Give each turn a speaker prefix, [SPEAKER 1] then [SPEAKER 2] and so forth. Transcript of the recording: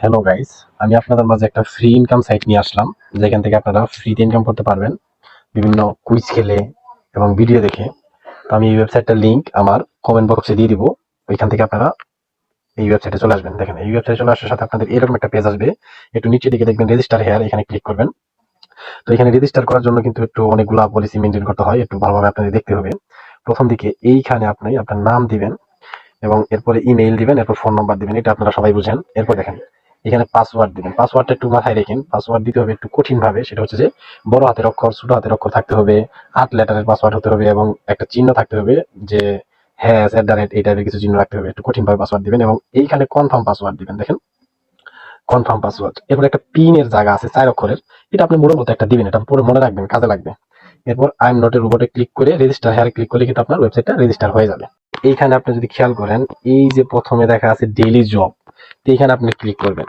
[SPEAKER 1] Hello guys, আমি আপনাদের মাঝে একটা ফ্রি ইনকাম সাইট নিয়ে আসলাম, যেখান থেকে আপনারা ফ্রিতে ইনকাম করতে পারবেন বিভিন্ন কুইজ খেলে এবং ভিডিও দেখে। তো আমি এই ওয়েবসাইটটার লিংক আমার কমেন্ট বক্সে দিয়ে দিব। ওইখান থেকে আপনারা এই ওয়েবসাইটে চলে আসবেন। দেখেন, এই ওয়েবসাইটে চলে আসার সাথে আপনাদের এরকম একটা পেজ আসবে। একটু নিচে দিকে দেখবেন রেজিস্টার হেয়ার, এখানে ক্লিক করবেন। তো এখানে রেজিস্টার করার জন্য কিন্তু একটু অনেকগুলা পলিসি মেনটেন করতে হয়, একটু ভালোভাবে আপনাদের দেখতে হবে। প্রথম দিকে এইখানে আপনি আপনার নাম দিবেন এবং এরপরে ইমেইল দিবেন, এরপর ফোন নাম্বার দিবেন, এটা আপনারা সবাই বুঝেন। এরপর দেখেন এখানে পাসওয়ার্ড দিবেন। পাসওয়ার্ডটা একটু মাথায় রেখেন, পাসওয়ার্ড দিতে হবে একটু কঠিন ভাবে। সেটা হচ্ছে যে বড় হাতের অক্ষর, ছোট হাতের অক্ষর থাকতে হবে, 8 লেটারের পাসওয়ার্ড হতে হবে এবং একটা চিহ্ন থাকতে হবে যে হ্যাঁ @, এই টাইপের কিছু চিহ্ন রাখতে হবে। একটু কঠিন ভাবে পাসওয়ার্ড দিবেন এবং এইখানে কনফার্ম পাসওয়ার্ড দিবেন। দেখেন, কনফার্ম পাসওয়ার্ড। এরপর একটা পিনের জায়গা আছে 4 অক্ষরের, এটা আপনি মনের মতো একটা দিবেন, এটা পুরো মনে রাখবেন, কাজে লাগবে। এরপর আই এম নট এর উপরে ক্লিক করে রেজিস্টার হেয়ারে ক্লিক করলে কিন্তু আপনার ওয়েবসাইটটা রেজিস্টার হয়ে যাবে। এইখানে আপনি যদি খেয়াল করেন, এই যে প্রথমে দেখা আছে ডেইলি জব, তো এইখানে আপনি ক্লিক করবেন।